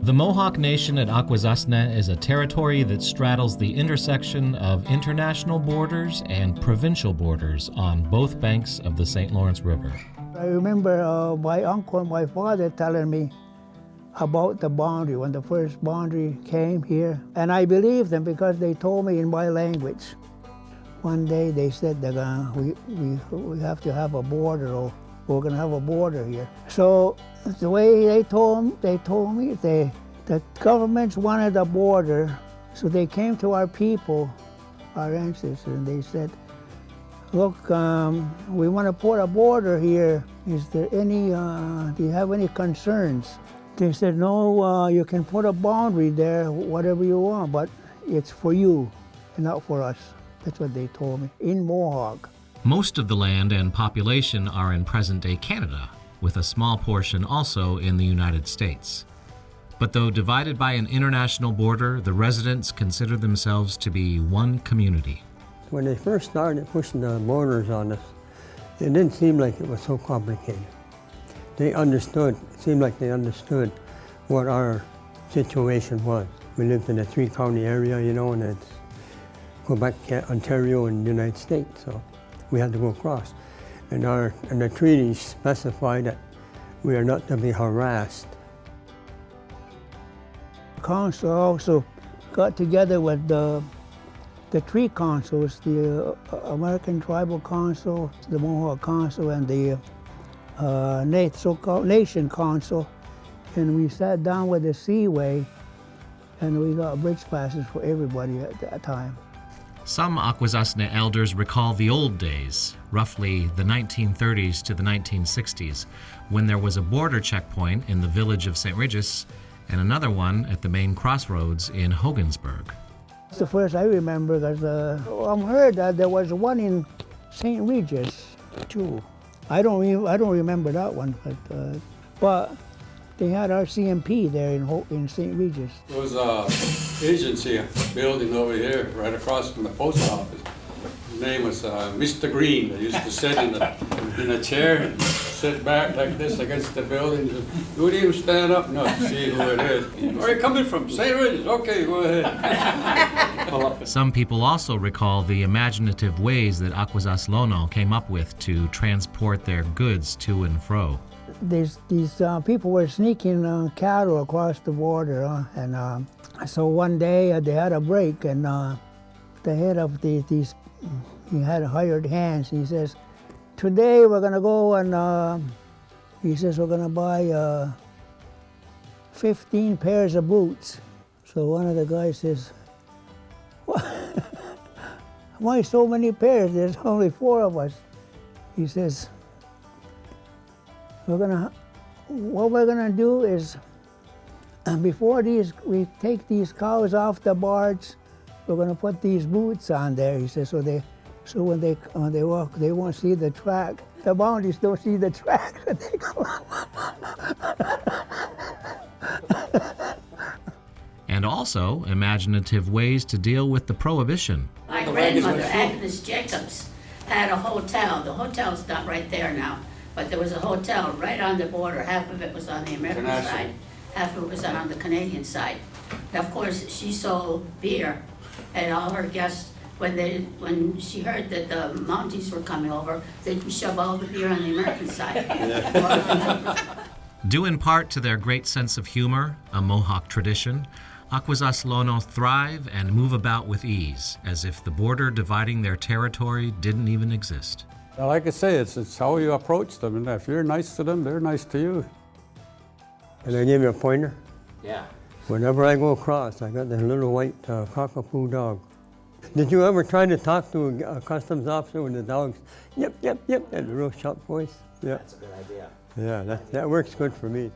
The Mohawk Nation at Akwesasne is a territory that straddles the intersection of international borders and provincial borders on both banks of the St. Lawrence River. I remember my uncle and my father telling me about the boundary, when the first boundary came here. And I believed them because they told me in my language. One day they said that we have to have a border, or we're going to have a border here. So the way they told me the governments wanted a border, so they came to our people, our ancestors, and they said, look, we want to put a border here. Is there any, do you have any concerns? They said, no, you can put a boundary there, whatever you want, but it's for you and not for us. That's what they told me, in Mohawk. Most of the land and population are in present-day Canada, with a small portion also in the United States. But though divided by an international border, the residents consider themselves to be one community. When they first started pushing the borders on us, it didn't seem like it was so complicated. They understood, it seemed like they understood what our situation was. We lived in a three-county area, you know, and it's Quebec, Ontario, and the United States, so we had to go across. And the treaties specify that we are not to be harassed. The council also got together with the three councils, the American Tribal Council, the Mohawk Council, and the so-called Nation Council, and we sat down with the Seaway, and we got bridge passes for everybody at that time. Some Akwesasne elders recall the old days, roughly the 1930s to the 1960s, when there was a border checkpoint in the village of St. Regis and another one at the main crossroads in Hogansburg. It's the first I remember, because I heard that there was one in St. Regis too. I don't remember that one, but they had our CMP there in St. Regis. There was an agency building over here, right across from the post office. His name was Mr. Green. They used to sit in a chair and sit back like this against the building. You wouldn't even stand up enough to see who it is. Where are you coming from? St. Regis. Okay, go ahead. Some people also recall the imaginative ways that Akwesasne came up with to transport their goods to and fro. These people were sneaking cattle across the border, and so one day they had a break, and the head of he had hired hands. He says, today we're going to go and, he says, we're going to buy 15 pairs of boots. So one of the guys says, why so many pairs? There's only 4 of us. He says, what we're gonna do is, before we take these cows off the barge, we're gonna put these boots on there. He says, so when they walk, they won't see the track. The boundaries don't see the track. They go. And also imaginative ways to deal with the prohibition. My grandmother, Agnes Jacobs, had a hotel. The hotel's not right there now, but there was a hotel right on the border. Half of it was on the American side, half of it was on the Canadian side. And of course, she sold beer, and all her guests, when she heard that the Mounties were coming over, they'd shove all the beer on the American side. Due in part to their great sense of humor, a Mohawk tradition, Akwesasne thrive and move about with ease, as if the border dividing their territory didn't even exist. Like I say, it's how you approach them, and if you're nice to them, they're nice to you. And I give you a pointer? Yeah. Whenever I go across, I got this little white cockapoo dog. Did you ever try to talk to a customs officer with the dog's yep, yep, yep, and a real sharp voice? Yeah. That's a good idea. Yeah, that works good for me.